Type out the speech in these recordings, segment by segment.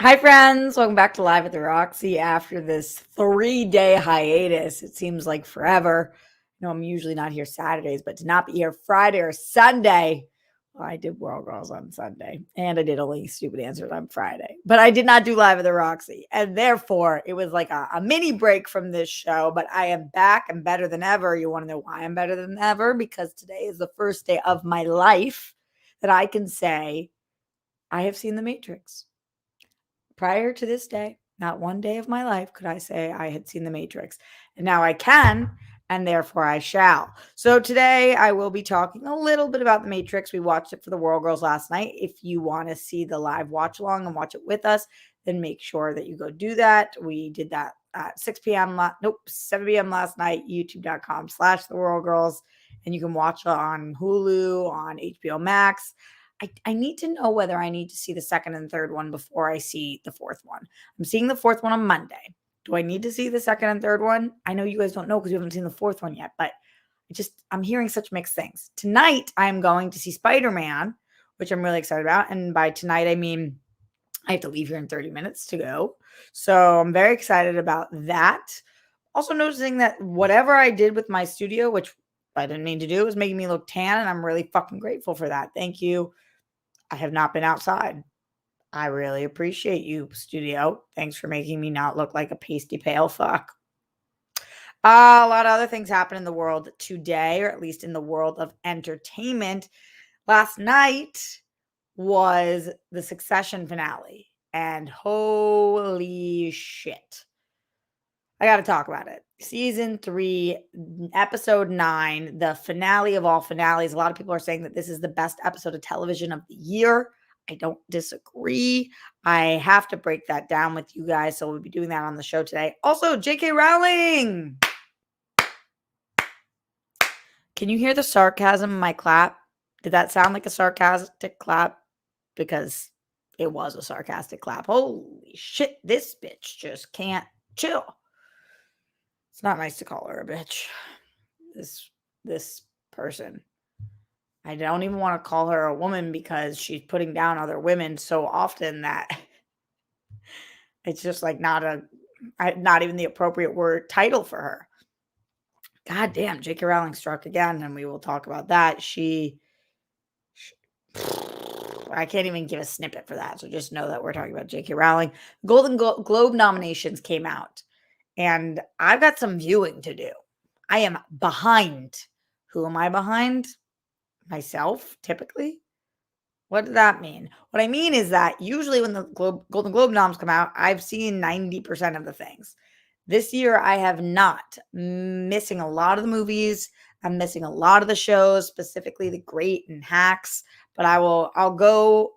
Hi, friends. Welcome back to Live at the Roxy after this 3-day hiatus. It seems like forever. I'm usually not here Saturdays, but to not be here Friday or Sunday. Well, I did World Girls on Sunday, and I did Only Stupid Answers on Friday, but I did not do Live at the Roxy. And therefore, it was like a mini break from this show, but I am back and better than ever. You want to know why I'm better than ever? Because today is the first day of my life that I can say I have seen The Matrix. Prior to this day, not one day of my life could I say I had seen The Matrix. And now I can, and therefore I shall. So today I will be talking a little bit about The Matrix. We watched it for the World Girls last night. If you want to see the live watch along and watch it with us, then make sure that you go do that. We did that at 6 p.m. 7 p.m. last night, youtube.com/the World Girls. And you can watch it on Hulu, on HBO Max. I need to know whether I need to see the second and third one before I see the fourth one. I'm seeing the fourth one on Monday. Do I need to see the second and third one? I know you guys don't know because you haven't seen the fourth one yet, but I'm hearing such mixed things. Tonight, I'm going to see Spider-Man, which I'm really excited about. And by tonight, I mean I have to leave here in 30 minutes to go. So I'm very excited about that. Also noticing that whatever I did with my studio, which I didn't mean to do, was making me look tan, and I'm really fucking grateful for that. Thank you. I have not been outside. I really appreciate you, studio. Thanks for making me not look like a pasty pale fuck. A lot of other things happen in the world today, or at least in the world of entertainment. Last night was the Succession finale, and holy shit. I got to talk about it. Season 3, episode 9, the finale of all finales. A lot of people are saying that this is the best episode of television of the year. I don't disagree. I have to break that down with you guys, so we'll be doing that on the show today. Also, J.K. Rowling. Can you hear the sarcasm in my clap? Did that sound like a sarcastic clap? Because it was a sarcastic clap. Holy shit, this bitch just can't chill. It's not nice to call her a bitch. This person. I don't even want to call her a woman because she's putting down other women so often that it's just like not even the appropriate word title for her. God damn, J.K. Rowling struck again, and we will talk about that. I can't even give a snippet for that, so just know that we're talking about J.K. Rowling. Golden Globe nominations came out, and I've got some viewing to do. I am behind. Who am I behind? Myself, typically. What does that mean? What I mean is that usually when the Golden Globe noms come out, I've seen 90% of the things. This year, I have not. Missing a lot of the movies. I'm missing a lot of the shows, specifically The Great and Hacks. But I'll go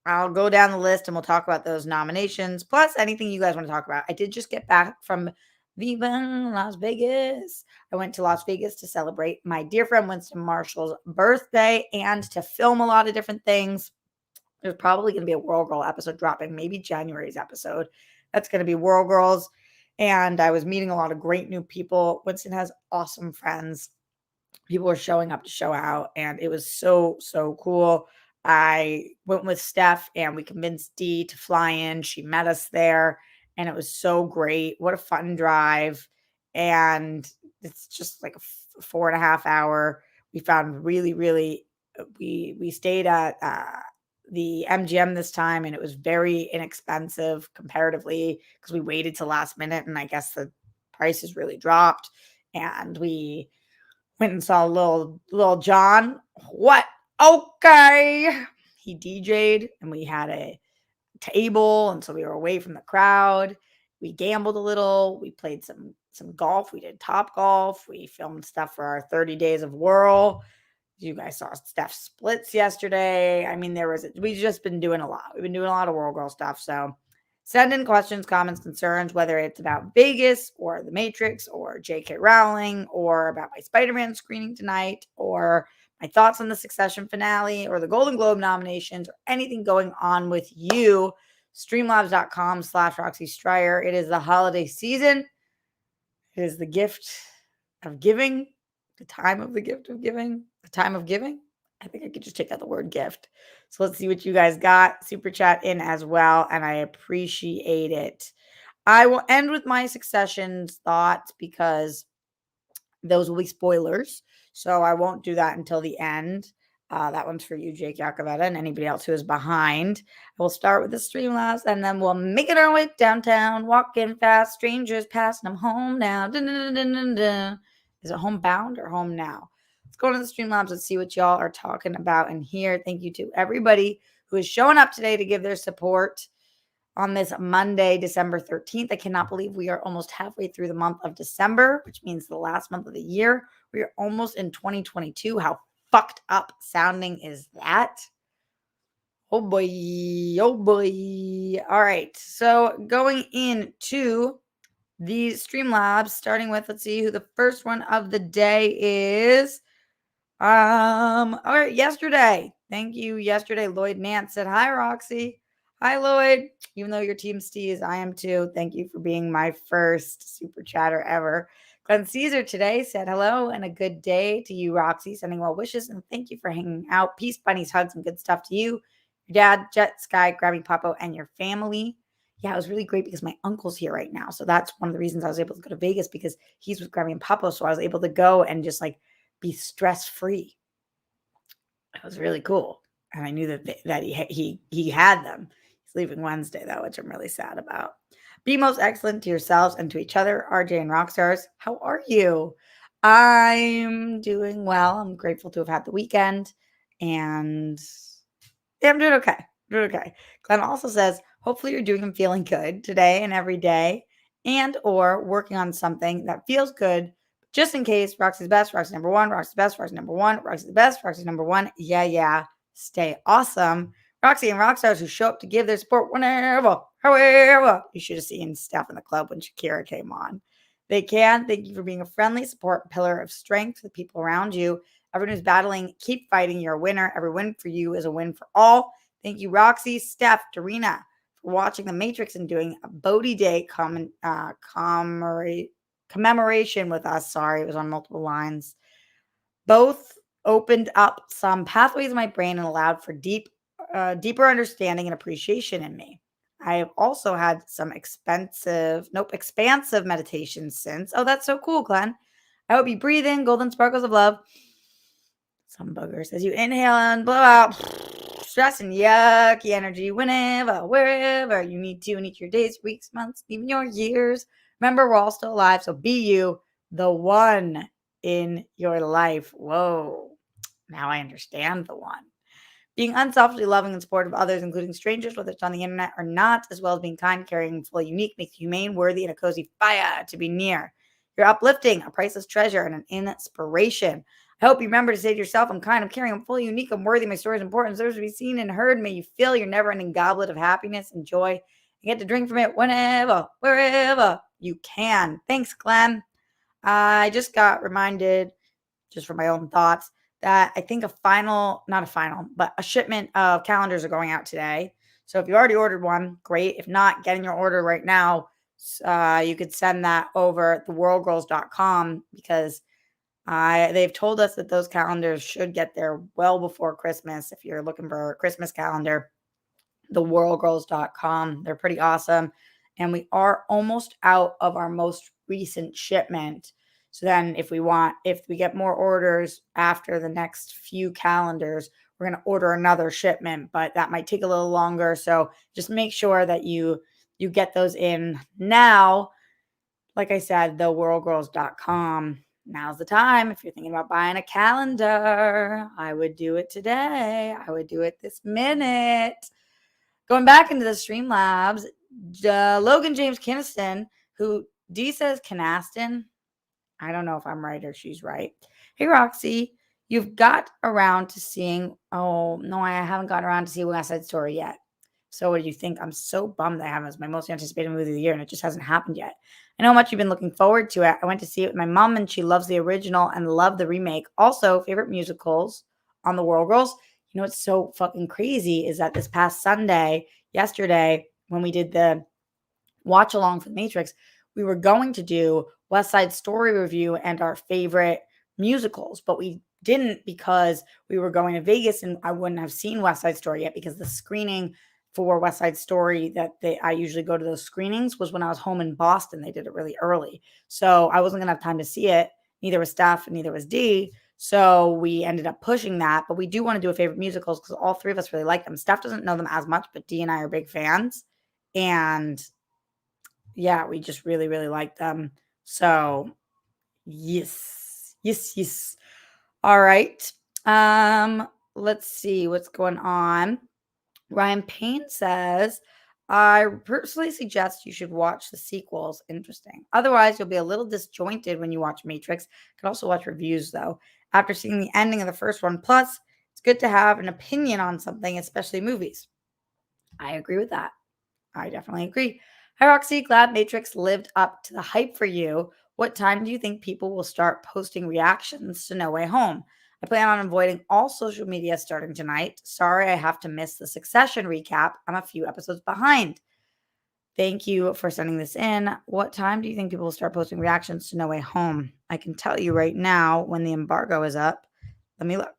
down the list and we'll talk about those nominations. Plus anything you guys want to talk about. I did just get back from Viva Las Vegas. I went to Las Vegas to celebrate my dear friend Winston Marshall's birthday and to film a lot of different things. There's probably going to be a World Girl episode dropping, maybe January's episode. That's going to be World Girls. And I was meeting a lot of great new people. Winston has awesome friends. People were showing up to show out, and it was so, so cool. I went with Steph, and we convinced Dee to fly in. She met us there, and it was so great. What a fun drive. And it's just like a 4.5 hour. We found really, really, we stayed at the MGM this time, and it was very inexpensive comparatively because we waited till last minute, and I guess the prices really dropped. And we went and saw little John. What? Okay. He DJ'd, and we had a table, and so we were away from the crowd. We gambled a little. We played some golf. We did Top Golf. We filmed stuff for our 30 days of Whirl. You guys saw Steph's splits yesterday. I mean, we've just been doing a lot. We've been doing a lot of World Girl stuff. So send in questions, comments, concerns, whether it's about Vegas or The Matrix or J.K. Rowling or about my Spider-Man screening tonight or my thoughts on the Succession finale or the Golden Globe nominations or anything going on with you. Streamlabs.com/Roxy Stryer. It is the holiday season. It is the gift of giving. The time of the gift of giving, the time of giving. I think I could just take out the word gift. So let's see what you guys got. Super chat in as well, and I appreciate it. I will end with my Succession's thoughts because those will be spoilers. So I won't do that until the end. That one's for you, Jake Yacovetta, and anybody else who is behind. We'll start with the Streamlabs, and then we'll make it our way downtown, walking fast, strangers passing. I'm home now. Dun, dun, dun, dun, dun. Is it homebound or home now? Let's go to the Streamlabs and see what y'all are talking about in here. Thank you to everybody who is showing up today to give their support on this Monday, December 13th. I cannot believe we are almost halfway through the month of December, which means the last month of the year. We are almost in 2022. How fucked up sounding is that? Oh boy. Oh boy. All right. So going into these Streamlabs, starting with, let's see who the first one of the day is. All right, yesterday. Thank you. Yesterday, Lloyd Nance said, "Hi, Roxy." Hi, Lloyd. Even though your team Steez, I am too. Thank you for being my first super chatter ever. Glenn Caesar today said, "Hello and a good day to you, Roxy. Sending well wishes and thank you for hanging out. Peace, bunnies, hugs, and good stuff to you, your dad, Jet, Sky, Grabbing Papo, and your family." Yeah, it was really great because my uncle's here right now. So that's one of the reasons I was able to go to Vegas because he's with Grabbing Papo. So I was able to go and just like be stress free. It was really cool, and I knew that he had them. He's leaving Wednesday though, which I'm really sad about. Be most excellent to yourselves and to each other, RJ and Rockstars. How are you? I'm doing well. I'm grateful to have had the weekend, and yeah, I'm doing okay. Doing okay. Glenn also says, hopefully you're doing and feeling good today and every day, and or working on something that feels good. Just in case, Roxy's best, Roxy's number one, Roxy's best, Roxy's number one, Roxy's the best, Roxy's number one. Yeah, yeah. Stay awesome. Roxy and Rockstars who show up to give their support whenever, however. You should have seen Steph in the club when Shakira came on. They can. Thank you for being a friendly support pillar of strength for the people around you. Everyone who's battling, keep fighting. You're a winner. Every win for you is a win for all. Thank you, Roxy, Steph, Darina, for watching The Matrix and doing a Bodhi Day commemoration with us. Sorry, it was on multiple lines. Both opened up some pathways in my brain and allowed for deeper understanding and appreciation in me. I have also had some expansive meditations since. Oh, that's so cool, Glenn. I hope you breathe in golden sparkles of love. Some boogers as you inhale and blow out stress and yucky energy whenever, wherever you need to in each of your days, weeks, months, even your years. Remember, we're all still alive, so be you, the one in your life. Whoa, now I understand the one. Being unselfishly loving and supportive of others, including strangers, whether it's on the internet or not, as well as being kind, caring, fully unique, makes you humane, worthy, and a cozy fire to be near. You're uplifting, a priceless treasure, and an inspiration. I hope you remember to say to yourself, I'm kind, I'm caring, I'm fully unique, I'm worthy, my story is important, deserves to be seen and heard. May you fill your never-ending goblet of happiness and joy and get to drink from it whenever, wherever you can. Thanks, Glenn. I just got reminded, just from my own thoughts, that I think a shipment of calendars are going out today. So if you already ordered one, great. If not, get in your order right now. You could send that over at theworldgirls.com because they've told us that those calendars should get there well before Christmas. If you're looking for a Christmas calendar, theworldgirls.com. They're pretty awesome. And we are almost out of our most recent shipment. So then if we get more orders after the next few calendars, we're going to order another shipment, but that might take a little longer. So just make sure that you get those in now. Like I said, theworldgirls.com. Now's the time. If you're thinking about buying a calendar, I would do it today. I would do it this minute. Going back into the Streamlabs, Logan James Kinnison, who D says Canaston. I don't know if I'm right or she's right. Hey, Roxy, you've got around to seeing. Oh, no, I haven't got around to seeing West Side Story yet. So what do you think? I'm so bummed that I haven't. It's my most anticipated movie of the year, and it just hasn't happened yet. I know how much you've been looking forward to it. I went to see it with my mom, and she loves the original and loved the remake. Also, favorite musicals on the World Girls. You know what's so fucking crazy is that this past Sunday, yesterday, when we did the watch along for the Matrix, we were going to do West Side Story review and our favorite musicals, but we didn't because we were going to Vegas and I wouldn't have seen West Side Story yet because the screening for West Side Story I usually go to those screenings was when I was home in Boston. They did it really early. So I wasn't gonna have time to see it. Neither was Steph and neither was Dee. So we ended up pushing that. But we do want to do a favorite musicals because all three of us really like them. Steph doesn't know them as much, but Dee and I are big fans. And yeah, we just really, really like them. So yes. Yes, yes. All right. Let's see what's going on. Ryan Payne says, I personally suggest you should watch the sequels. Interesting. Otherwise, you'll be a little disjointed when you watch Matrix. You can also watch reviews, though, after seeing the ending of the first one. Plus, it's good to have an opinion on something, especially movies. I agree with that. I definitely agree. Hi, Roxy. Glad Matrix lived up to the hype for you. What time do you think people will start posting reactions to No Way Home? I plan on avoiding all social media starting tonight. Sorry I have to miss the Succession recap. I'm a few episodes behind. Thank you for sending this in. What time do you think people will start posting reactions to No Way Home? I can tell you right now when the embargo is up. Let me look.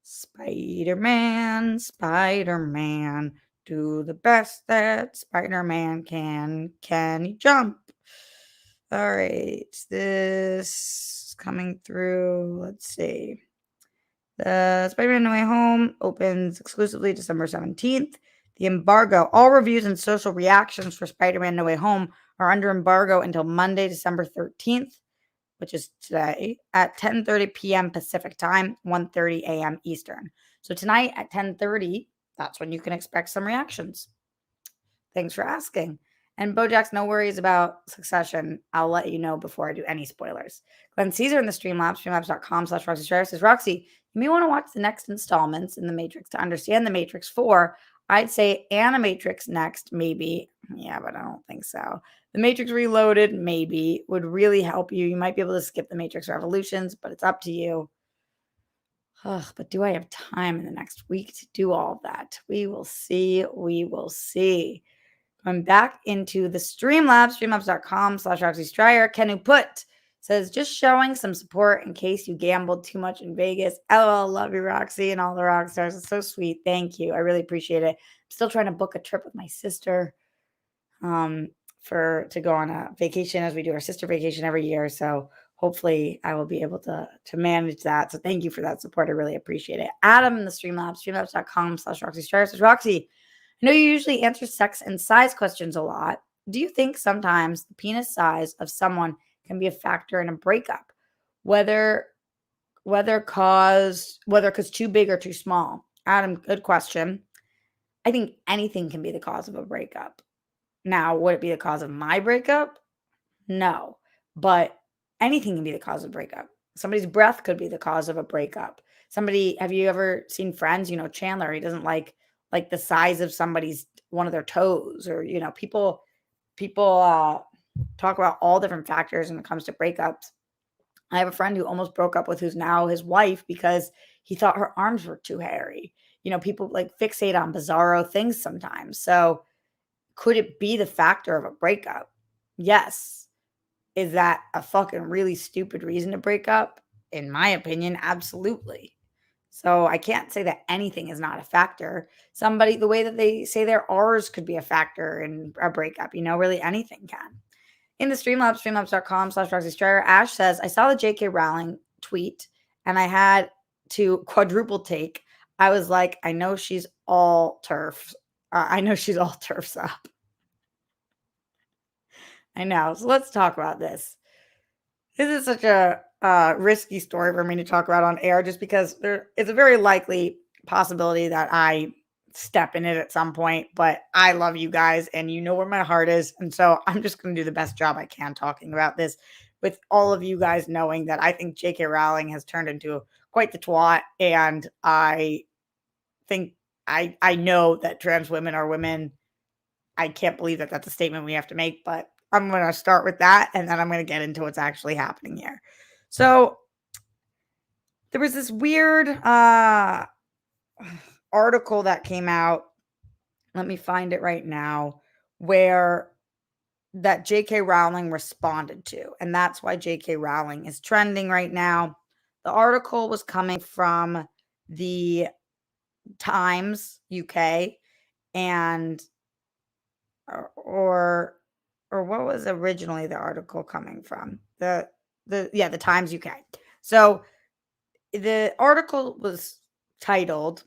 Spider-Man, Spider-Man, do the best that Spider-Man can. Can he jump? All right, this coming through. Let's see. The Spider-Man No Way Home opens exclusively December 17th. The embargo, all reviews and social reactions for Spider-Man No Way Home are under embargo until Monday, December 13th, which is today, at 10:30 p.m. Pacific time, 1:30 a.m. Eastern. So tonight at 10:30, that's when you can expect some reactions. Thanks for asking. And Bojack's, no worries about Succession. I'll let you know before I do any spoilers. Glenn Caesar in the Streamlabs, streamlabs.com/Roxy Strayer says, Roxy, you may want to watch the next installments in The Matrix to understand The Matrix 4. I'd say Animatrix next, maybe. Yeah, but I don't think so. The Matrix Reloaded, maybe, would really help you. You might be able to skip The Matrix Revolutions, but it's up to you. Ugh, but do I have time in the next week to do all of that? We will see. We will see. I'm back into the Streamlabs, streamlabs.com/Roxy Stryer. Ken Put says, just showing some support in case you gambled too much in Vegas. LOL, love you, Roxy, and all the rock stars. It's so sweet. Thank you. I really appreciate it. I'm still trying to book a trip with my sister to go on a vacation as we do our sister vacation every year. So hopefully I will be able to manage that. So thank you for that support. I really appreciate it. Adam in the Streamlabs, streamlabs.com/Roxy Stryer says, Roxy, I know you usually answer sex and size questions a lot. Do you think sometimes the penis size of someone can be a factor in a breakup? Whether because too big or too small? Adam, good question. I think anything can be the cause of a breakup. Now, would it be the cause of my breakup? No. But anything can be the cause of a breakup. Somebody's breath could be the cause of a breakup. Have you ever seen Friends? Chandler, he doesn't like the size of one of their toes, or people talk about all different factors when it comes to breakups. I have a friend who almost broke up with who's now his wife because he thought her arms were too hairy. People like fixate on bizarro things sometimes. So could it be the factor of a breakup? Yes. Is that a fucking really stupid reason to break up? In my opinion, absolutely. So I can't say that anything is not a factor. The way that they say their R's could be a factor in a breakup, really anything can. In the Streamlabs, streamlabs.com/Roxy Stryer, Ash says, I saw the JK Rowling tweet and I had to quadruple take. I was like, I know she's all turf. I know she's all turfs up. I know. So let's talk about this. This is such a risky story for me to talk about on air just because there is a very likely possibility that I step in it at some point, but I love you guys and you know where my heart is. And so I'm just going to do the best job I can talking about this with all of you guys knowing that I think JK Rowling has turned into quite the twat. And I think I know that trans women are women. I can't believe that that's a statement we have to make, but I'm going to start with that and then I'm going to get into what's actually happening here. So there was this weird article that came out. Let me find it right now, where that JK Rowling responded to. And that's why JK Rowling is trending right now. The article was coming from the Times UK and or what was originally the article coming from? The Times UK. So the article was titled,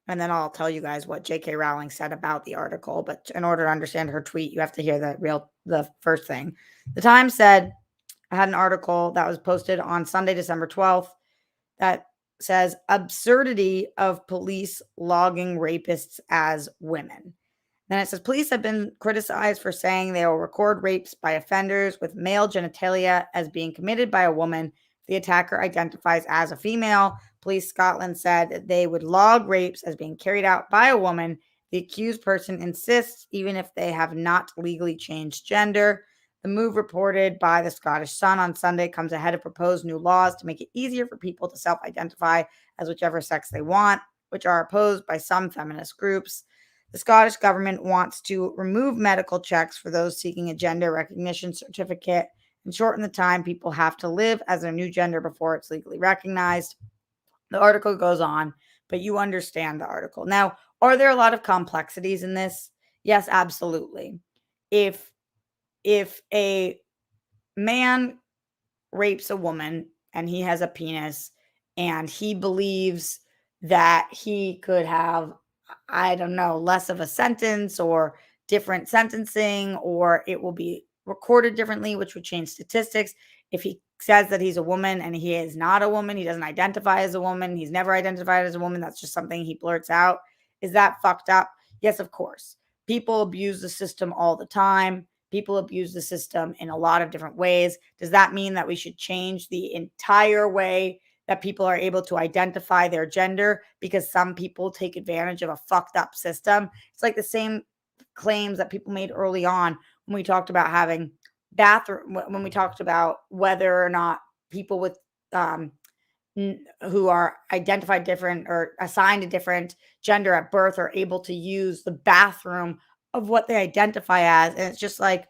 and then I'll tell you guys what J.K. Rowling said about the article. But in order to understand her tweet, you have to hear the first thing. The Times said, I had an article that was posted on Sunday, December 12th, that says absurdity of police logging rapists as women. Then it says police have been criticized for saying they will record rapes by offenders with male genitalia as being committed by a woman. The attacker identifies as a female. Police Scotland said that they would log rapes as being carried out by a woman. The accused person insists, even if they have not legally changed gender. The move, reported by the Scottish Sun on Sunday, comes ahead of proposed new laws to make it easier for people to self-identify as whichever sex they want, which are opposed by some feminist groups. The Scottish government wants to remove medical checks for those seeking a gender recognition certificate and shorten the time people have to live as their new gender before it's legally recognized. The article goes on, but you understand the article. Now, are there a lot of complexities in this? Yes, absolutely. If a man rapes a woman and he has a penis and he believes that he could have, I don't know, less of a sentence or different sentencing, or it will be recorded differently, which would change statistics. If he says that he's a woman and he is not a woman, he doesn't identify as a woman, he's never identified as a woman, that's just something he blurts out. Is that fucked up? Yes, of course. People abuse the system all the time. People abuse the system in a lot of different ways. Does that mean that we should change the entire way that people are able to identify their gender because some people take advantage of a fucked up system? It's like the same claims that people made early on when we talked about having when we talked about whether or not people with who are identified different or assigned a different gender at birth are able to use the bathroom of what they identify as. And it's just like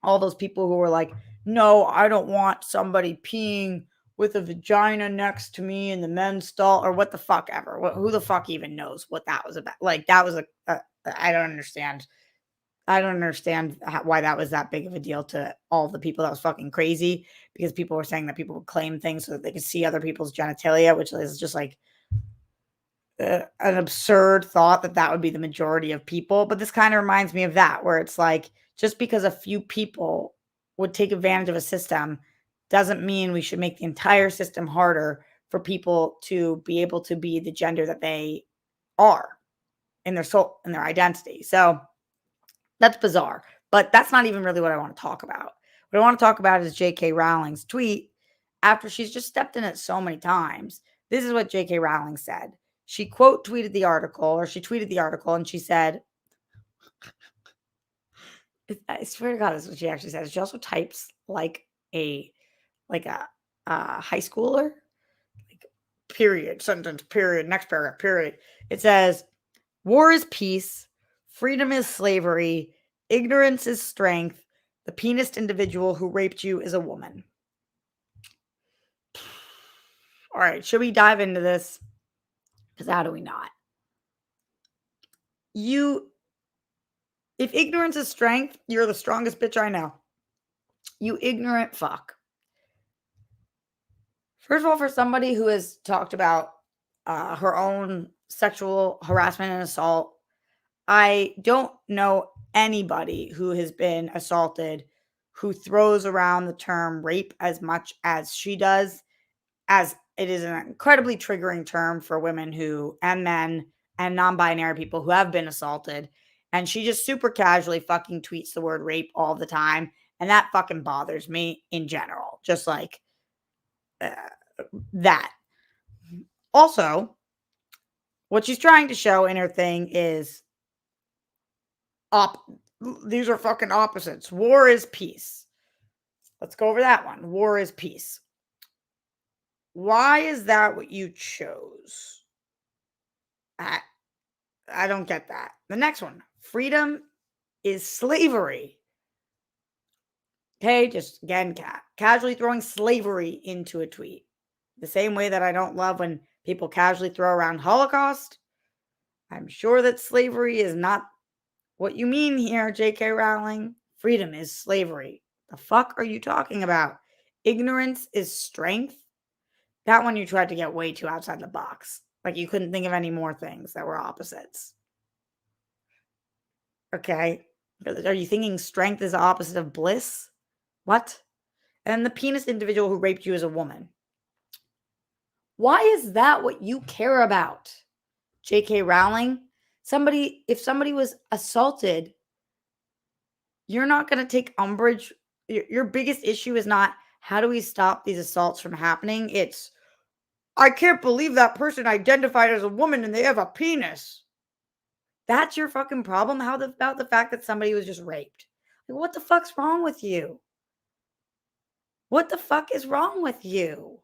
all those people who were like, no, I don't want somebody peeing with a vagina next to me in the men's stall, or what the fuck ever. Who the fuck even knows what that was about? Like, that was I don't understand. I don't understand why that was that big of a deal to all the people. That was fucking crazy, because people were saying that people would claim things so that they could see other people's genitalia, which is just like an absurd thought that would be the majority of people. But this kind of reminds me of that, where it's like, just because a few people would take advantage of a system doesn't mean we should make the entire system harder for people to be able to be the gender that they are in their soul, in their identity. So that's bizarre, but that's not even really what I want to talk about. What I want to talk about is J.K. Rowling's tweet after she's just stepped in it so many times. This is what J.K. Rowling said. She quote tweeted the article, or she tweeted the article, and she said, I swear to God, this is what she actually says. She also types like like a high schooler, like period, sentence, period, next paragraph, period. It says, war is peace, freedom is slavery, ignorance is strength. The penis individual who raped you is a woman. All right, should we dive into this? Because how do we not? If ignorance is strength, you're the strongest bitch I know. You ignorant fuck. First of all, for somebody who has talked about her own sexual harassment and assault, I don't know anybody who has been assaulted who throws around the term rape as much as she does, as it is an incredibly triggering term for women who, and men, and non-binary people who have been assaulted. And she just super casually fucking tweets the word rape all the time. And that fucking bothers me in general. Just like uh, that. Also, what she's trying to show in her thing is these are fucking opposites. War is peace. Let's go over that one. War is peace. Why is that what you chose? I don't get that. The next one. Freedom is slavery. Okay, just again, casually throwing slavery into a tweet. The same way that I don't love when people casually throw around Holocaust. I'm sure that slavery is not what you mean here, J.K. Rowling. Freedom is slavery. The fuck are you talking about? Ignorance is strength? That one you tried to get way too outside the box. Like you couldn't think of any more things that were opposites. Okay. Are you thinking strength is the opposite of bliss? What? And the penis individual who raped you is a woman. Why is that what you care about? J.K. Rowling? If somebody was assaulted, you're not going to take umbrage. Your biggest issue is not how do we stop these assaults from happening? It's, I can't believe that person identified as a woman and they have a penis. That's your fucking problem? About the fact that somebody was just raped? Like, what the fuck's wrong with you? What the fuck is wrong with you?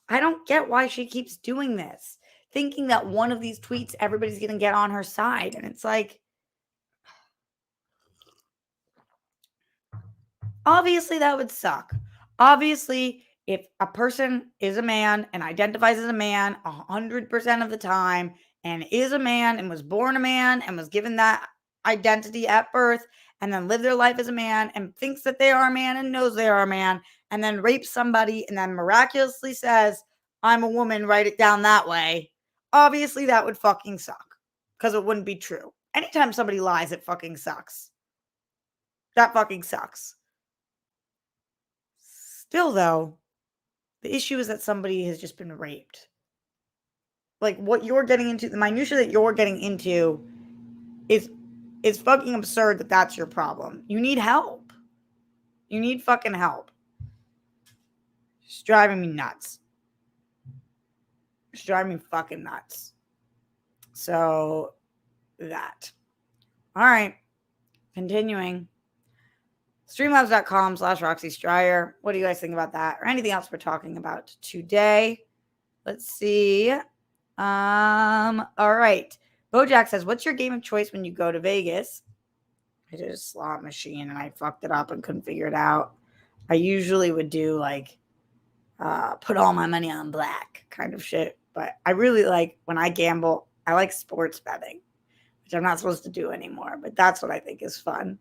I don't get why she keeps doing this, thinking that one of these tweets, everybody's going to get on her side. And it's like, obviously that would suck. Obviously, if a person is a man and identifies as a man 100% of the time and is a man and was born a man and was given that identity at birth and then live their life as a man and thinks that they are a man and knows they are a man and then rapes somebody and then miraculously says, I'm a woman, write it down that way. Obviously, that would fucking suck because it wouldn't be true. Anytime somebody lies, it fucking sucks. That fucking sucks. Still, though, the issue is that somebody has just been raped. Like, what you're getting into, the minutia that you're getting into is fucking absurd that that's your problem. You need help. You need fucking help. It's driving me nuts. It's driving me fucking nuts. So, that. All right. Continuing. Streamlabs.com/Roxy Stryer. What do you guys think about that? Or anything else we're talking about today? Let's see. All right. Bojack says, what's your game of choice when you go to Vegas? I did a slot machine and I fucked it up and couldn't figure it out. I usually would do like put all my money on black kind of shit. But I really like when I gamble, I like sports betting, which I'm not supposed to do anymore. But that's what I think is fun.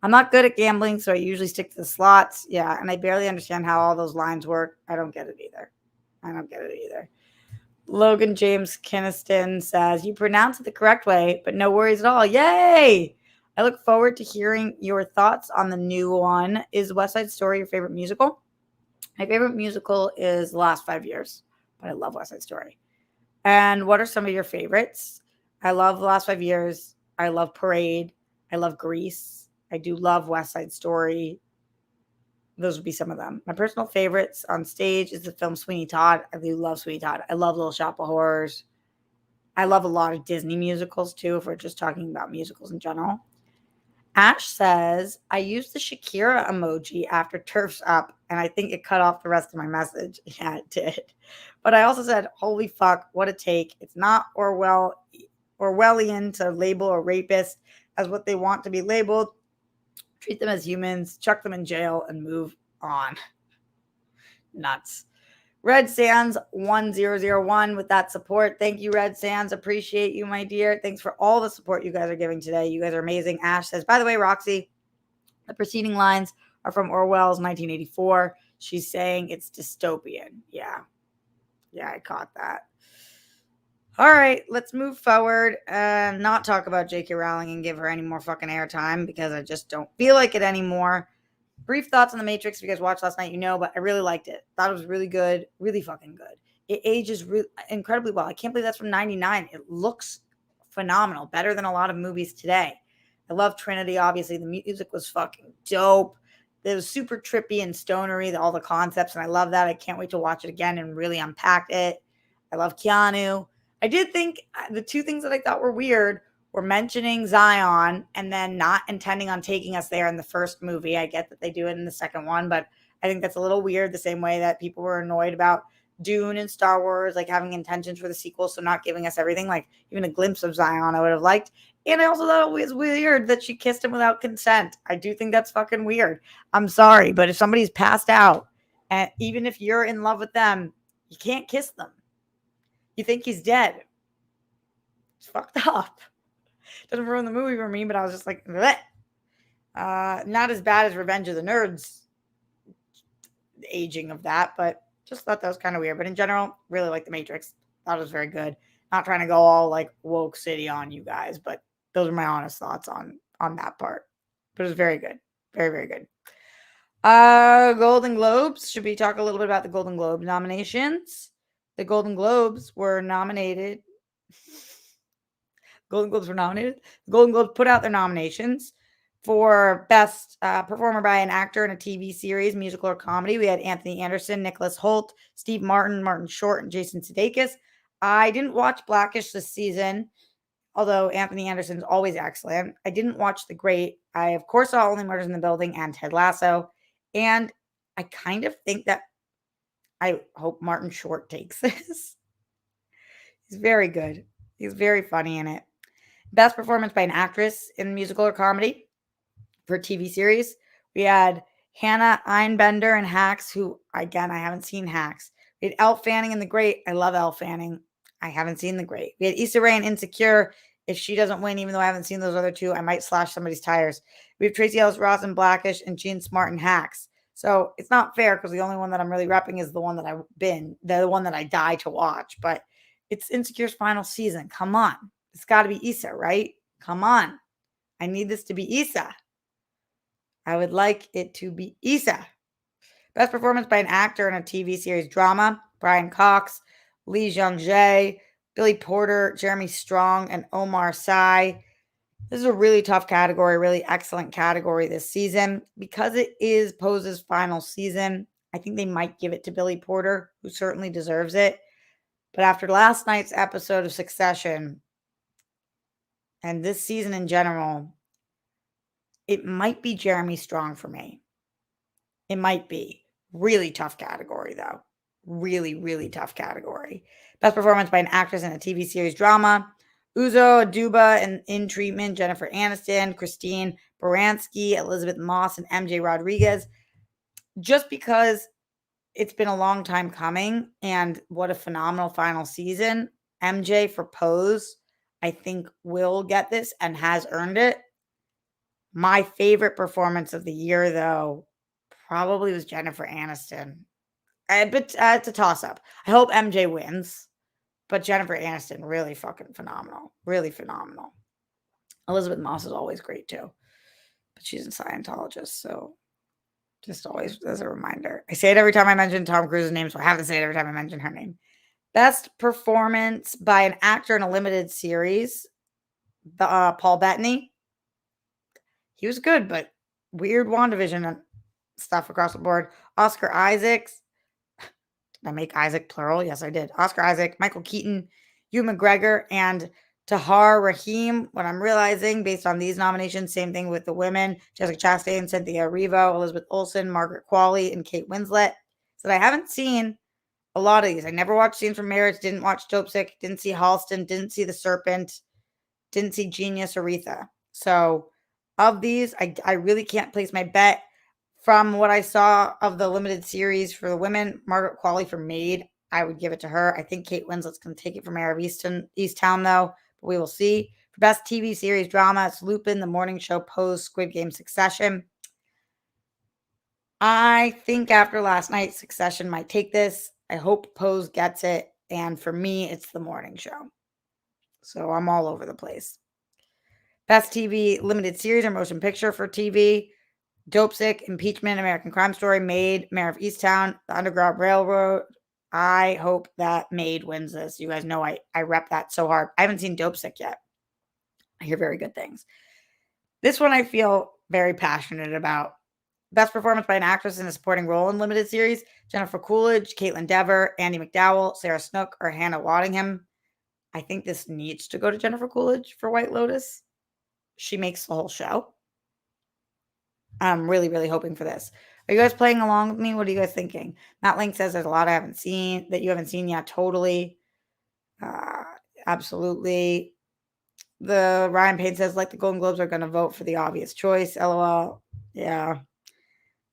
I'm not good at gambling, so I usually stick to the slots. Yeah, and I barely understand how all those lines work. I don't get it either. Logan James Kinniston says, you pronounce it the correct way, but no worries at all. Yay! I look forward to hearing your thoughts on the new one. Is West Side Story your favorite musical? My favorite musical is The Last 5 Years, but I love West Side Story. And what are some of your favorites? I love The Last 5 Years. I love Parade. I love Grease. I do love West Side Story. Those would be some of them. My personal favorites on stage is the film Sweeney Todd. I do love Sweeney Todd. I love Little Shop of Horrors. I love a lot of Disney musicals too, if we're just talking about musicals in general. Ash says, I used the Shakira emoji after Turf's Up, and I think it cut off the rest of my message. Yeah, it did. But I also said, holy fuck, what a take. It's not Orwellian to label a rapist as what they want to be labeled. Treat them as humans, chuck them in jail, and move on. Nuts. Red Sands 1001 with that support. Thank you, Red Sands. Appreciate you, my dear. Thanks for all the support you guys are giving today. You guys are amazing. Ash says, by the way, Roxy, the preceding lines are from Orwell's 1984. She's saying it's dystopian. Yeah, I caught that. All right, let's move forward and not talk about J.K. Rowling and give her any more fucking airtime because I just don't feel like it anymore. Brief thoughts on The Matrix. If you guys watched last night, you know, but I really liked it. Thought it was really good, really fucking good. It ages incredibly well. I can't believe that's from 99. It looks phenomenal, better than a lot of movies today. I love Trinity, obviously. The music was fucking dope. It was super trippy and stonery, all the concepts, and I love that. I can't wait to watch it again and really unpack it. I love Keanu. I did think the two things that I thought were weird were mentioning Zion and then not intending on taking us there in the first movie. I get that they do it in the second one, but I think that's a little weird, the same way that people were annoyed about Dune and Star Wars, like having intentions for the sequel, so not giving us everything, like even a glimpse of Zion I would have liked. And I also thought it was weird that she kissed him without consent. I do think that's fucking weird. I'm sorry, but if somebody's passed out, and even if you're in love with them, You can't kiss them. You think he's dead. It's fucked up. Doesn't ruin the movie for me, but I was just like, bleh. Not as bad as Revenge of the Nerds aging of that, but just thought that was kind of weird. But in general, really like The Matrix. Thought it was very good. Not trying to go all like woke city on you guys, but those are my honest thoughts on that part. But it was very good. Very, very good. Golden Globes. Should we talk a little bit about the Golden Globe nominations? The Golden Globes were nominated. Golden Globes were nominated. The Golden Globes put out their nominations for Best Performer by an Actor in a TV Series, Musical, or Comedy. We had Anthony Anderson, Nicholas Hoult, Steve Martin, Martin Short, and Jason Sudeikis. I didn't watch Blackish this season, although Anthony Anderson's always excellent. I didn't watch The Great. I, of course, saw Only Murders in the Building and Ted Lasso. And I kind of think that I hope Martin Short takes this. He's very good. He's very funny in it. Best performance by an actress in musical or comedy for TV series. We had Hannah Einbender in Hacks, who, again, I haven't seen Hacks. We had Elle Fanning in The Great. I love Elle Fanning. I haven't seen The Great. We had Issa Rae in Insecure. If she doesn't win, even though I haven't seen those other two, I might slash somebody's tires. We have Tracy Ellis Ross in Blackish and Jean Smart in Hacks. So it's not fair because the only one that I'm really repping is the one that I've been, the one that I die to watch. But it's Insecure's final season. Come on. It's got to be Issa, right? Come on. I need this to be Issa. I would like it to be Issa. Best performance by an actor in a TV series drama. Brian Cox, Lee Jung-jae, Billy Porter, Jeremy Strong, and Omar Sy. This is a really tough category, really excellent category this season. Because it is Pose's final season, I think they might give it to Billy Porter, who certainly deserves it. But after last night's episode of Succession, and this season in general, it might be Jeremy Strong for me. It might be. Really tough category, though. Really, really tough category. Best performance by an actress in a TV series drama. Uzo Aduba in Treatment, Jennifer Aniston, Christine Baranski, Elizabeth Moss, and MJ Rodriguez. Just because it's been a long time coming, and what a phenomenal final season. MJ for Pose, I think, will get this and has earned it. My favorite performance of the year, though, probably was Jennifer Aniston. But it's a toss-up. I hope MJ wins, but Jennifer Aniston, really fucking phenomenal. Really phenomenal. Elizabeth Moss is always great, too. But she's a Scientologist, so just always as a reminder. I say it every time I mention Tom Cruise's name, so I have to say it every time I mention her name. Best performance by an actor in a limited series. Paul Bettany. He was good, but weird WandaVision stuff across the board. Oscar Isaacs. Did I make Isaac plural? Yes, I did. Oscar Isaac, Michael Keaton, Hugh McGregor, and Tahar Rahim. What I'm realizing based on these nominations, same thing with the women, Jessica Chastain, Cynthia Erivo, Elizabeth Olsen, Margaret Qualley, and Kate Winslet. So I haven't seen a lot of these. I never watched Scenes from Marriage, didn't watch Dopesick, didn't see Halston, didn't see The Serpent, didn't see Genius Aretha. So of these, I really can't place my bet. From what I saw of the limited series for the women, Margaret Qualley for Maid, I would give it to her. I think Kate Winslet's going to take it from Mayor of Easttown, though, but we will see. For Best TV Series Drama, it's Lupin, The Morning Show, Pose, Squid Game, Succession. I think after last night, Succession might take this. I hope Pose gets it, and for me, it's The Morning Show. So I'm all over the place. Best TV Limited Series or Motion Picture for TV. Dopesick, Impeachment, American Crime Story, Maid, Mayor of Easttown, The Underground Railroad. I hope that Maid wins this. You guys know I rep that so hard. I haven't seen Dopesick yet. I hear very good things. This one I feel very passionate about. Best performance by an actress in a supporting role in limited series. Jennifer Coolidge, Caitlin Dever, Andy McDowell, Sarah Snook, or Hannah Waddingham. I think this needs to go to Jennifer Coolidge for White Lotus. She makes the whole show. I'm really, really hoping for this. Are you guys playing along with me? What are you guys thinking? Matt Link says there's a lot I haven't seen that you haven't seen yet. Totally. Absolutely. The Ryan Payne says, like the Golden Globes are going to vote for the obvious choice. LOL. Yeah.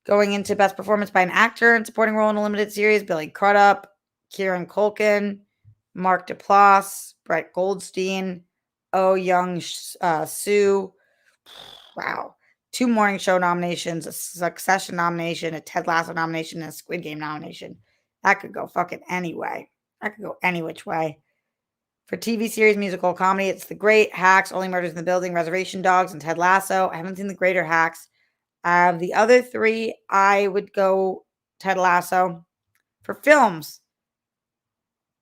Going into best performance by an actor in supporting role in a limited series, Billy Crudup. Kieran Culkin, Mark Duplass, Brett Goldstein, Oh Young Soo. Wow. 2 morning show nominations, a Succession nomination, a Ted Lasso nomination, and a Squid Game nomination. That could go fucking any way. That could go any which way. For TV series, musical, comedy, it's The Great, Hacks, Only Murders in the Building, Reservation Dogs, and Ted Lasso. I haven't seen The Great or Hacks. The other 3, I would go Ted Lasso. For films,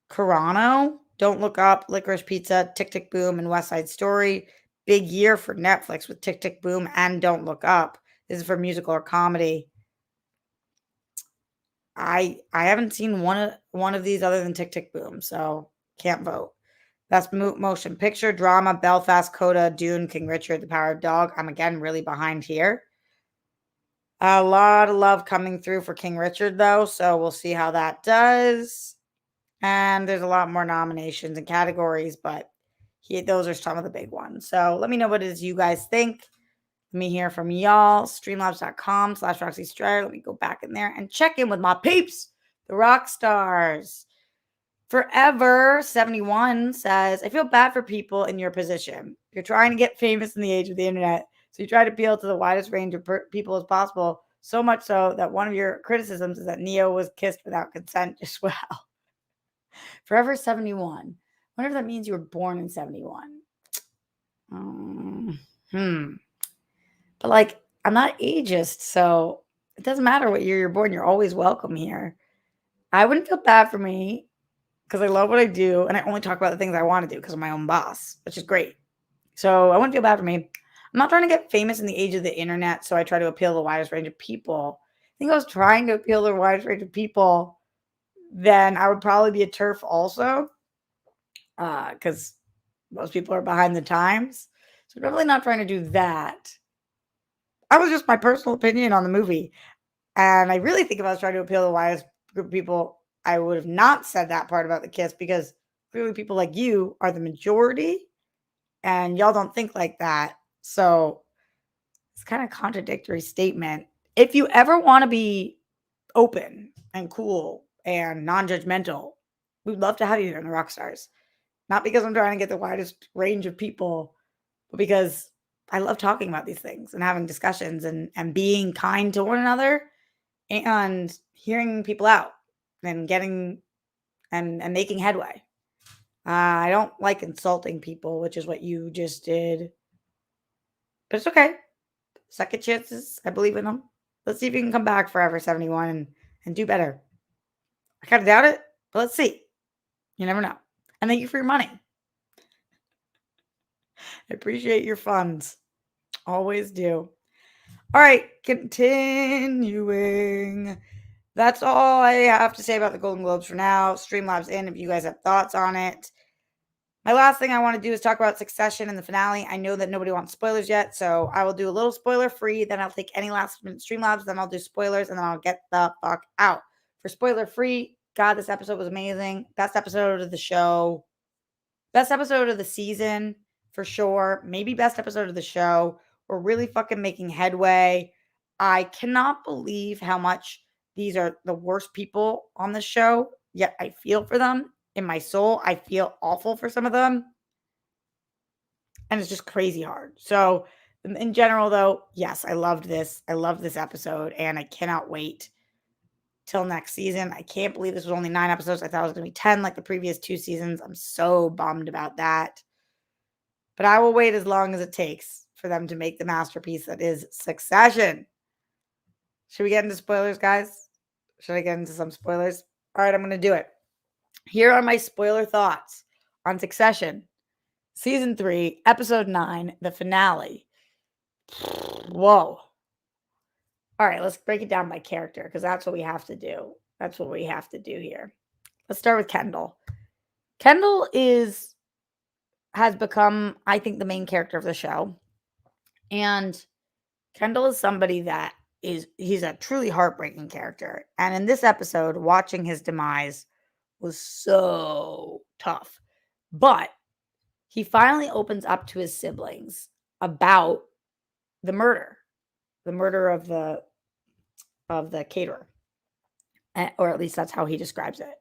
Carano, Don't Look Up, Licorice Pizza, Tick Tick Boom, and West Side Story. Big year for Netflix with Tick Tick Boom and Don't Look Up. This is for musical or comedy. I haven't seen one of these other than Tick Tick Boom, so can't vote. Best motion picture, drama, Belfast, Coda, Dune, King Richard, The Power of Dog. I'm again really behind here. A lot of love coming through for King Richard, though, so we'll see how that does. And there's a lot more nominations and categories, but those are some of the big ones. So let me know what it is you guys think. Let me hear from y'all. Streamlabs.com/Roxy Strider. Let me go back in there and check in with my peeps, the rock stars. Forever 71 says, I feel bad for people in your position. You're trying to get famous in the age of the internet. So you try to appeal to the widest range of people as possible. So much so that one of your criticisms is that Neo was kissed without consent as well. Forever 71. I wonder if that means you were born in 71. But like, I'm not ageist, so it doesn't matter what year you're born. You're always welcome here. I wouldn't feel bad for me because I love what I do, and I only talk about the things I want to do because I'm my own boss, which is great. So I wouldn't feel bad for me. I'm not trying to get famous in the age of the internet, so I try to appeal to the widest range of people. I think if I was trying to appeal to the widest range of people, then I would probably be a TERF also, because most people are behind the times. So I'm definitely not trying to do that. That was just my personal opinion on the movie. And I really think if I was trying to appeal to the widest group of people, I would have not said that part about the kiss because clearly people like you are the majority and y'all don't think like that. So it's kind of a contradictory statement. If you ever want to be open and cool and non-judgmental, we'd love to have you here in the Rockstars. Not because I'm trying to get the widest range of people, but because I love talking about these things and having discussions and being kind to one another and hearing people out and getting and making headway. I don't like insulting people, which is what you just did. But it's okay. Second chances. I believe in them. Let's see if you can come back forever 71 and do better. I kind of doubt it, but let's see. You never know. And thank you for your money. I appreciate your funds. Always do. All right, continuing. That's all I have to say about the Golden Globes for now. Streamlabs in if you guys have thoughts on it. My last thing I want to do is talk about Succession and the finale. I know that nobody wants spoilers yet, so I will do a little spoiler free. Then I'll take any last minute Streamlabs. Then I'll do spoilers, and then I'll get the fuck out. For spoiler free, God, this episode was amazing. Best episode of the show. Best episode of the season, for sure. Maybe best episode of the show. We're really fucking making headway. I cannot believe how much these are the worst people on the show, yet I feel for them. In my soul, I feel awful for some of them. And it's just crazy hard. So, in general, though, yes, I loved this. I love this episode, and I cannot wait till next season. I can't believe this was only 9 episodes. I thought it was going to be 10 like the previous 2 seasons. I'm so bummed about that. But I will wait as long as it takes for them to make the masterpiece that is Succession. Should we get into spoilers, guys? Should I get into some spoilers? All right, I'm going to do it. Here are my spoiler thoughts on Succession. Season 3, episode 9, the finale. Whoa. All right, let's break it down by character because that's what we have to do. That's what we have to do here. Let's start with Kendall. Kendall has become, I think, the main character of the show. And Kendall is somebody that he's a truly heartbreaking character. And in this episode, watching his demise was so tough. But he finally opens up to his siblings about the murder of the caterer. Or at least that's how he describes it.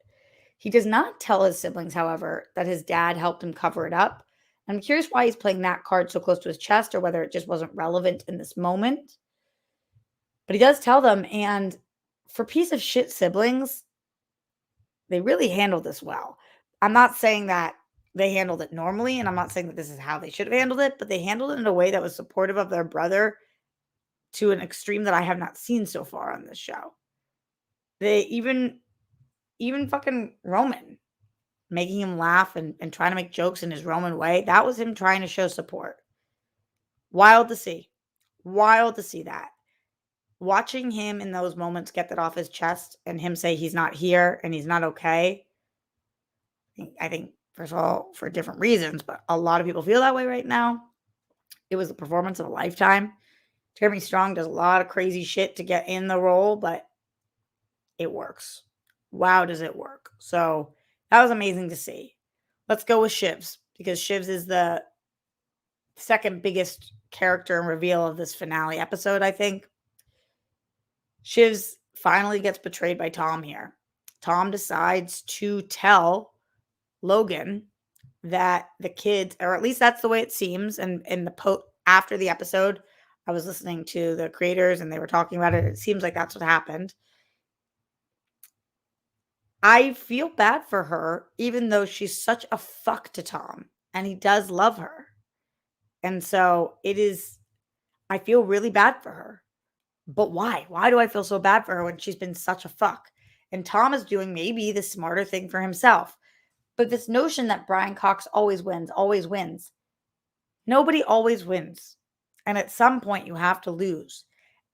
He does not tell his siblings, however, that his dad helped him cover it up. I'm curious why he's playing that card so close to his chest or whether it just wasn't relevant in this moment. But he does tell them, and for piece of shit siblings, they really handled this well. I'm not saying that they handled it normally, and I'm not saying that this is how they should have handled it, but they handled it in a way that was supportive of their brother to an extreme that I have not seen so far on this show. They even fucking Roman making him laugh and trying to make jokes in his Roman way. That was him trying to show support. Wild to see. Wild to see that. Watching him in those moments get that off his chest and him say he's not here and he's not okay. I think, first of all, for different reasons, but a lot of people feel that way right now. It was the performance of a lifetime. Jeremy Strong does a lot of crazy shit to get in the role, but it works. Wow, does it work. So that was amazing to see. Let's go with Shivs, because Shivs is the second biggest character and reveal of this finale episode, I think. Shivs finally gets betrayed by Tom here. Tom decides to tell Logan that the kids, or at least that's the way it seems, and in the after the episode, I was listening to the creators and they were talking about it. It seems like that's what happened. I feel bad for her, even though she's such a fuck to Tom, and he does love her. And so I feel really bad for her. But why? Why do I feel so bad for her when she's been such a fuck? And Tom is doing maybe the smarter thing for himself. But this notion that Brian Cox always wins, always wins. Nobody always wins. And at some point, you have to lose.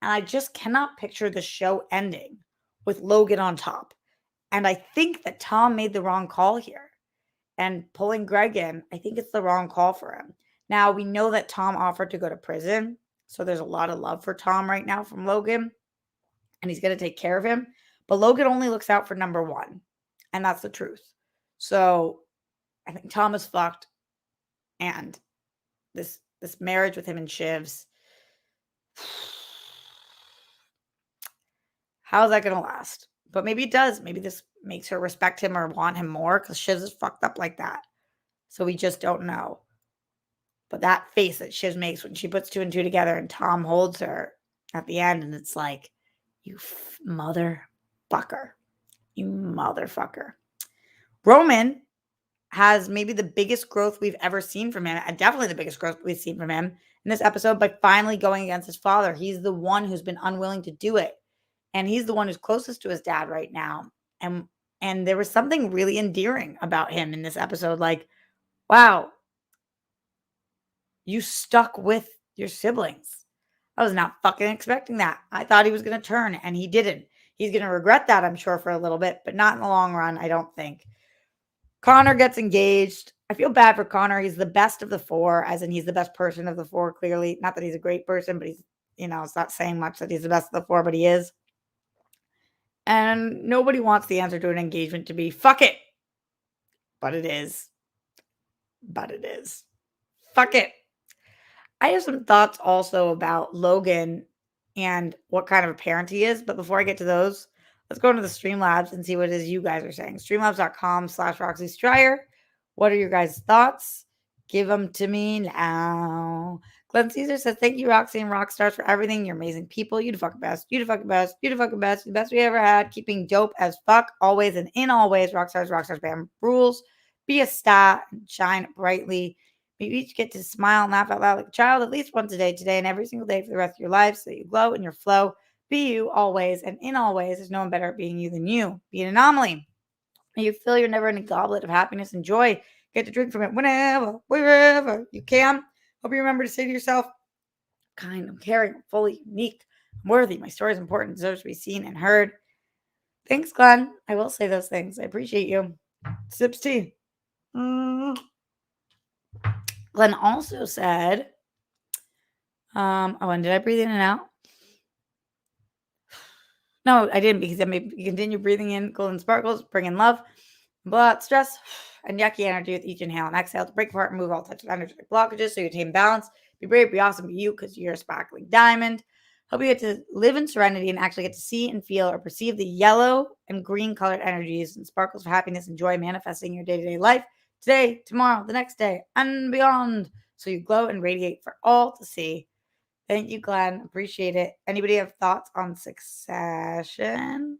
And I just cannot picture the show ending with Logan on top. And I think that Tom made the wrong call here. And pulling Greg in, I think it's the wrong call for him. Now, we know that Tom offered to go to prison. So there's a lot of love for Tom right now from Logan. And he's going to take care of him. But Logan only looks out for number one. And that's the truth. So I think Tom is fucked. And this marriage with him and Shivs, how's that going to last? But maybe it does. Maybe this makes her respect him or want him more because Shivs is fucked up like that. So we just don't know. But that face that Shivs makes when she puts two and two together and Tom holds her at the end, and it's like, you motherfucker. You motherfucker. Roman has maybe the biggest growth we've ever seen from him, and definitely the biggest growth we've seen from him in this episode by finally going against his father. He's the one who's been unwilling to do it. And he's the one who's closest to his dad right now. And there was something really endearing about him in this episode. Like, wow, you stuck with your siblings. I was not fucking expecting that. I thought he was going to turn, and he didn't. He's going to regret that, I'm sure, for a little bit, but not in the long run, I don't think. Connor gets engaged. I feel bad for Connor. He's the best of the four, as in he's the best person of the four, clearly. Not that he's a great person, but he's, it's not saying much that he's the best of the four, but he is. And nobody wants the answer to an engagement to be, fuck it. But it is. Fuck it. I have some thoughts also about Logan and what kind of a parent he is. But before I get to those, let's go into the Streamlabs and see what it is you guys are saying. Streamlabs.com/Roxy Stryer. What are your guys' thoughts? Give them to me now. Glenn Caesar says, thank you, Roxy and Rockstars, for everything. You're amazing people. You the fucking best. You the fucking best. You the fucking best. The best we ever had. Keeping dope as fuck. Always and in all ways. Rockstars, bam rules. Be a star and shine brightly. You each get to smile and laugh out loud like a child at least once a day today and every single day for the rest of your life so that you glow in your flow. Be you always and in all ways. There's no one better at being you than you. Be an anomaly. May you fill your never-ending goblet of happiness and joy. Get to drink from it whenever, wherever you can. Hope you remember to say to yourself, I'm kind, I'm caring, I'm fully unique, I'm worthy. My story is important, deserves to be seen and heard. Thanks, Glenn. I will say those things. I appreciate you. Sips tea. Glenn also said, and did I breathe in and out? No, I didn't, because I may continue breathing in golden sparkles, bring in love, blow out stress, and yucky energy with each inhale and exhale to break apart and move all types of energetic blockages so you attain balance. Be brave, be awesome, be you, because you're a sparkling diamond. Hope you get to live in serenity and actually get to see and feel or perceive the yellow and green colored energies and sparkles of happiness and joy manifesting your day-to-day life today, tomorrow, the next day, and beyond. So you glow and radiate for all to see. Thank you, Glenn. Appreciate it. Anybody have thoughts on Succession?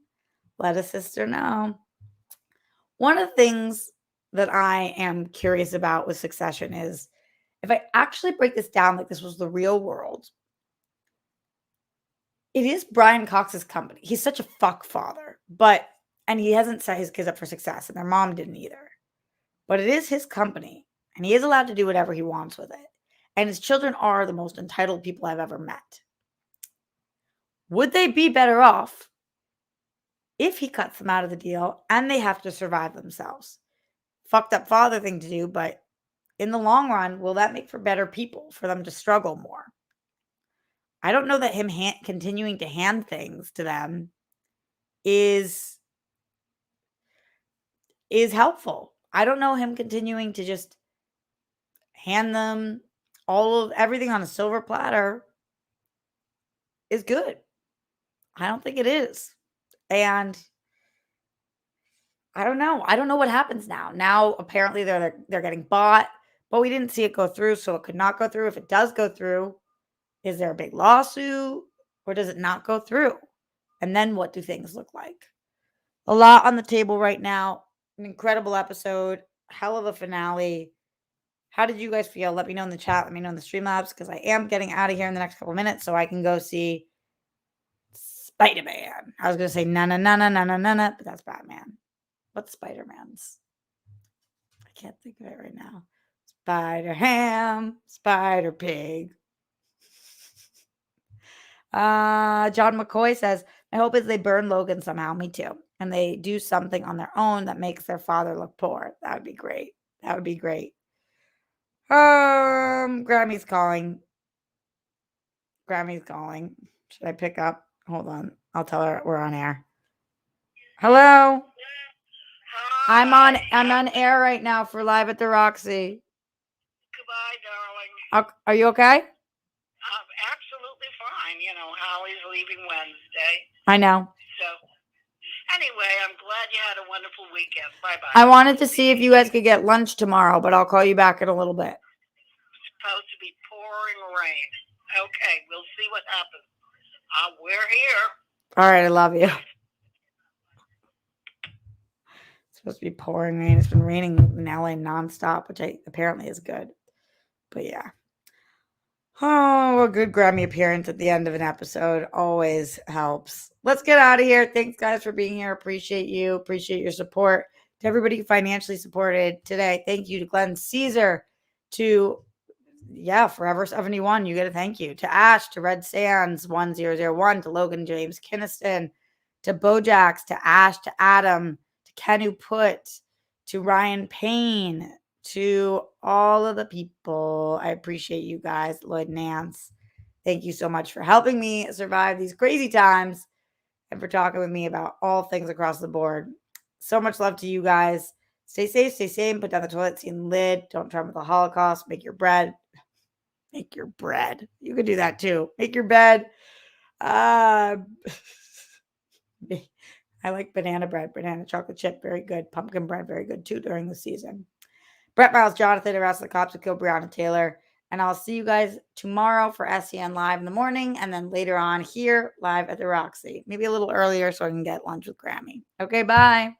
Let a sister know. One of the things that I am curious about with Succession is if I actually break this down like this was the real world, it is Brian Cox's company. He's such a fuck father, and he hasn't set his kids up for success, and their mom didn't either. But it is his company, and he is allowed to do whatever he wants with it. And his children are the most entitled people I've ever met. Would they be better off if he cuts them out of the deal and they have to survive themselves? Fucked up father thing to do, but in the long run, will that make for better people for them to struggle more? I don't know that him continuing to hand things to them is helpful. I don't know him continuing to just hand them all of everything on a silver platter is good. I don't think it is. And I don't know. I don't know what happens now. Now apparently they're getting bought, but we didn't see it go through, so it could not go through. If it does go through, is there a big lawsuit or does it not go through? And then what do things look like? A lot on the table right now. An incredible episode. Hell of a finale. How did you guys feel? Let me know in the chat. Let me know in the Streamlabs because I am getting out of here in the next couple of minutes so I can go see Spider-Man. I was going to say na, but that's Batman. What's Spider-Man's? I can't think of it right now. Spider-Ham, Spider-Pig. John McCoy says, my hope is they burn Logan somehow. Me too. And they do something on their own that makes their father look poor. That would be great. That would be great. Grammy's calling. Grammy's calling. Should I pick up? Hold on. I'll tell her we're on air. Hello? Hi. I'm on air right now for Live at the Roxy. Goodbye, darling. Are you okay? Absolutely fine. You know, Allie's leaving Wednesday. I know. So, anyway, I'm glad you had a wonderful weekend. Bye-bye. I wanted to see if you guys could get lunch tomorrow, but I'll call you back in a little bit. It's supposed to be pouring rain. Okay, we'll see what happens. We're here. All right, I love you. It's supposed to be pouring rain. It's been raining in LA nonstop, which apparently is good. But yeah. Oh, a good Grammy appearance at the end of an episode always helps. Let's get out of here. Thanks, guys, for being here. Appreciate you. Appreciate your support. To everybody who financially supported today, thank you to Glenn Caesar, to Forever 71. You get a thank you. To Ash, to Red Sands 1001, to Logan James Kinniston, to Bojax, to Ash, to Adam, to Kenu Put, to Ryan Payne, to all of the people. I appreciate you guys. Lloyd Nance, thank you so much for helping me survive these crazy times and for talking with me about all things across the board. So much love to you guys. Stay safe, stay sane, put down the toilet seat and lid. Don't tremble the Holocaust. Make your bread. Make your bread. You can do that too. Make your bed. I like banana bread, banana chocolate chip, very good. Pumpkin bread, very good too during the season. Brett Miles, Jonathan, the rest of the cops will kill Breonna Taylor. And I'll see you guys tomorrow for SCN Live in the morning and then later on here live at the Roxy. Maybe a little earlier so I can get lunch with Grammy. Okay, bye.